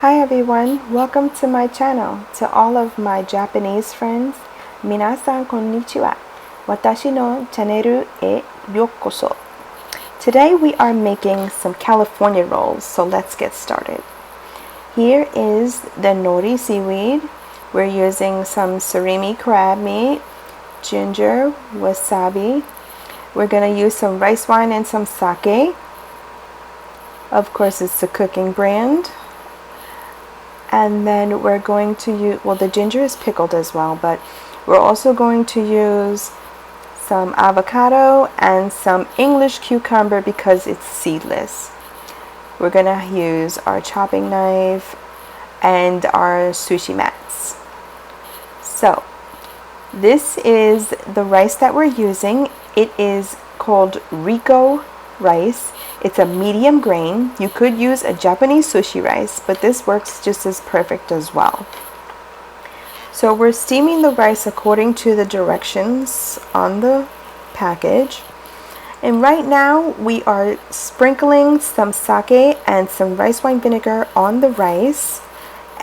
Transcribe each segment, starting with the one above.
Hi everyone, welcome to my channel. To all of my Japanese friends, minasan konnichiwa. Watashi no channel e yokoso. Today we are making some California rolls, so let's get started. Here is the nori seaweed. We're using some surimi crab meat, ginger, wasabi. We're going to use some rice wine and some sake. Of course, it's the cooking brand. And then we're going to use, well, the ginger is pickled as well, but we're also going to use some avocado and some English cucumber because it's seedless. We're going to use our chopping knife and our sushi mats. So this is the rice that we're using. It is called Rico rice. It's a medium grain. You could use a Japanese sushi rice, but this works just as perfect as well. So we're steaming the rice according to the directions on the package. And right now we are sprinkling some sake and some rice wine vinegar on the rice,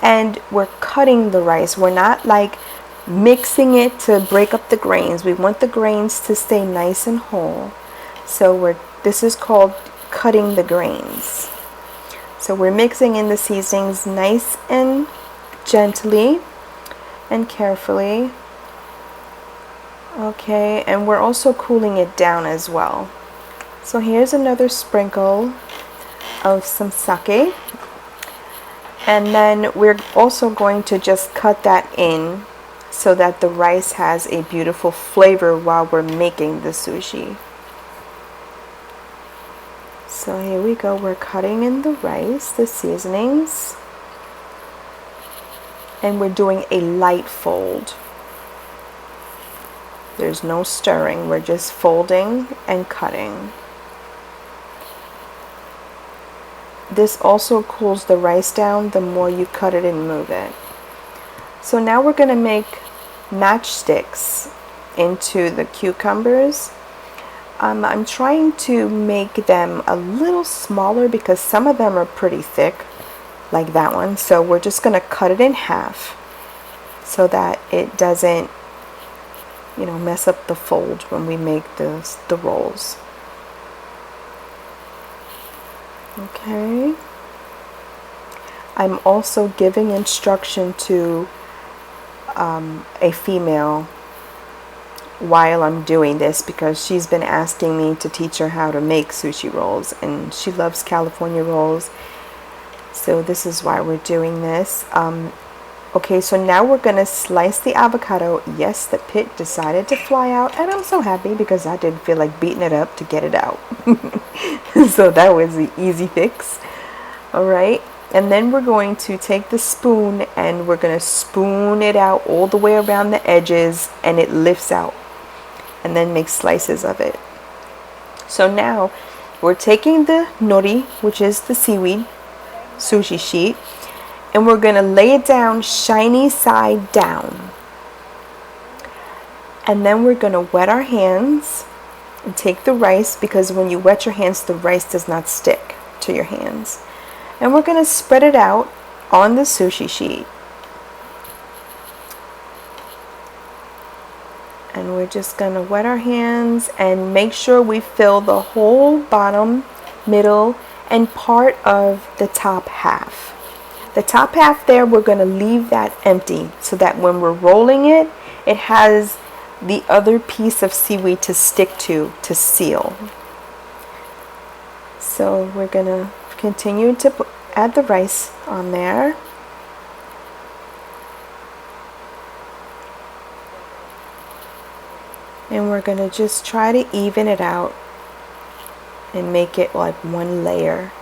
and we're cutting the rice. We're not like mixing it to break up the grains. We want the grains to stay nice and whole. So this is called cutting the grains. So we're mixing in the seasonings nice and gently and carefully. Okay, and we're also cooling it down as well. So here's another sprinkle of some sake. And then we're also going to just cut that in so that the rice has a beautiful flavor while we're making the sushi. So here we go, we're cutting in the rice, the seasonings, and we're doing a light fold. There's no stirring, we're just folding and cutting. This also cools the rice down the more you cut it and move it. So now we're going to make matchsticks into the cucumbers. I'm trying to make them a little smaller because some of them are pretty thick, like that one. So we're just going to cut it in half so that it doesn't, mess up the fold when we make the rolls. Okay. I'm also giving instruction to a female while I'm doing this because she's been asking me to teach her how to make sushi rolls, and she loves California rolls. So this is why we're doing this. Okay, so now we're gonna slice the avocado. Yes, the pit decided to fly out, and I'm so happy because I didn't feel like beating it up to get it out. So that was the easy fix. All right, and then we're going to take the spoon and we're gonna spoon it out all the way around the edges, and it lifts out, and then make slices of it. So now we're taking the nori, which is the seaweed sushi sheet, and we're going to lay it down shiny side down. And then we're going to wet our hands and take the rice, because when you wet your hands, the rice does not stick to your hands. And we're going to spread it out on the sushi sheet. And we're just going to wet our hands and make sure we fill the whole bottom, middle, and part of the top half. The top half there, we're going to leave that empty so that when we're rolling it, it has the other piece of seaweed to stick to seal. So we're going to continue to add the rice on there. And we're going to just try to even it out and make it like one layer.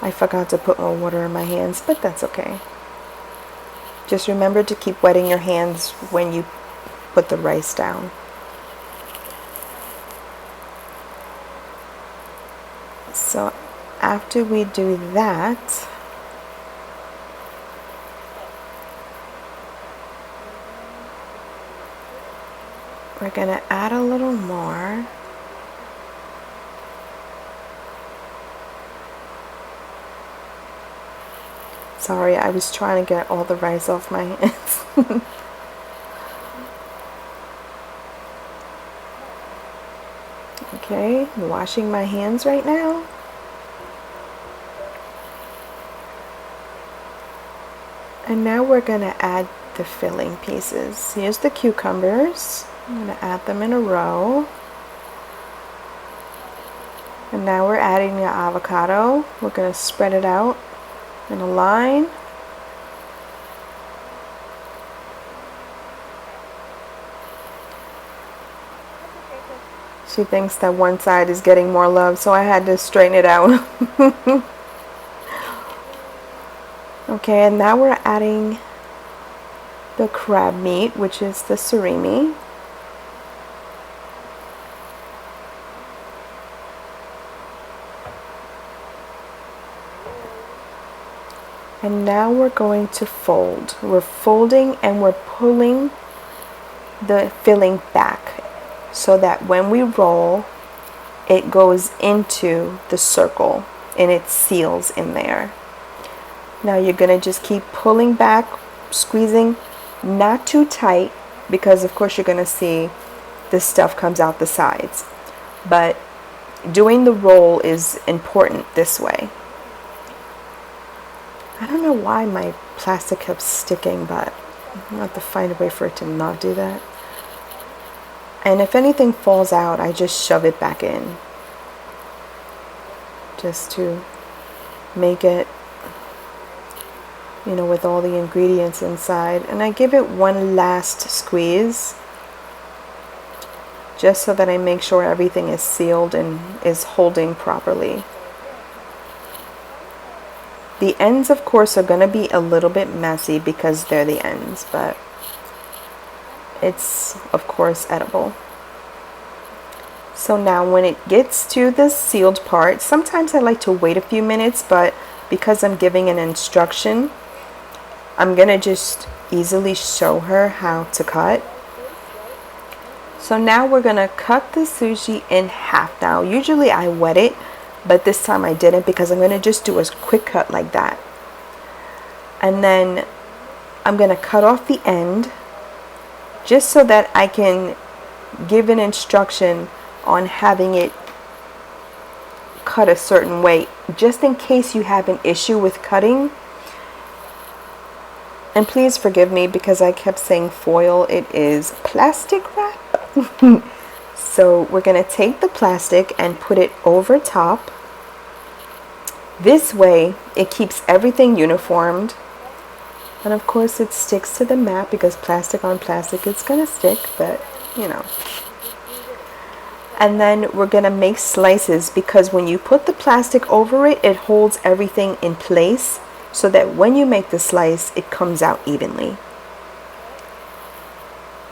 I forgot to put more water in my hands, but that's okay. Just remember to keep wetting your hands when you put the rice down. So after we do that, we're going to add a little more. Sorry, I was trying to get all the rice off my hands. Okay, I'm washing my hands right now. And now we're going to add the filling pieces. Here's the cucumbers. I'm going to add them in a row. And now we're adding the avocado. We're going to spread it out in a line. She thinks that one side is getting more love, so I had to straighten it out. Okay, and now we're adding the crab meat, which is the surimi. And now we're going to fold. We're folding and we're pulling the filling back so that when we roll, it goes into the circle and it seals in there. Now you're going to just keep pulling back, squeezing, not too tight, because of course you're going to see this stuff comes out the sides. But doing the roll is important this way. I don't know why my plastic kept sticking, but I'm going to have to find a way for it to not do that. And if anything falls out, I just shove it back in, just to make it, you know, with all the ingredients inside. And I give it one last squeeze, just so that I make sure everything is sealed and is holding properly. The ends, of course, are going to be a little bit messy because they're the ends, but it's, of course, edible. So now when it gets to the sealed part, sometimes I like to wait a few minutes, but because I'm giving an instruction, I'm going to just easily show her how to cut. So now we're going to cut the sushi in half. Now, usually I wet it, but this time I didn't because I'm going to just do a quick cut like that. And then I'm going to cut off the end just so that I can give an instruction on having it cut a certain way, just in case you have an issue with cutting. And please forgive me because I kept saying foil. It is plastic wrap. So we're going to take the plastic and put it over top. This way it keeps everything uniformed, and of course it sticks to the mat because plastic on plastic, it's going to stick, but you know. And then we're going to make slices, because when you put the plastic over it, it holds everything in place so that when you make the slice, it comes out evenly.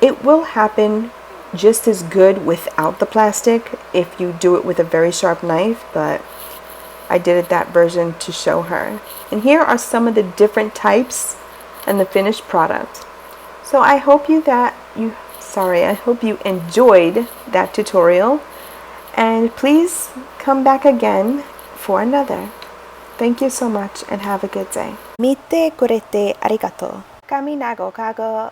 It will happen just as good without the plastic if you do it with a very sharp knife, but I did it that version to show her. And here are some of the different types and the finished product. So I hope you enjoyed that tutorial, and please come back again for another. Thank you so much and have a good day. Mite kurete arigato. Kami nago kago.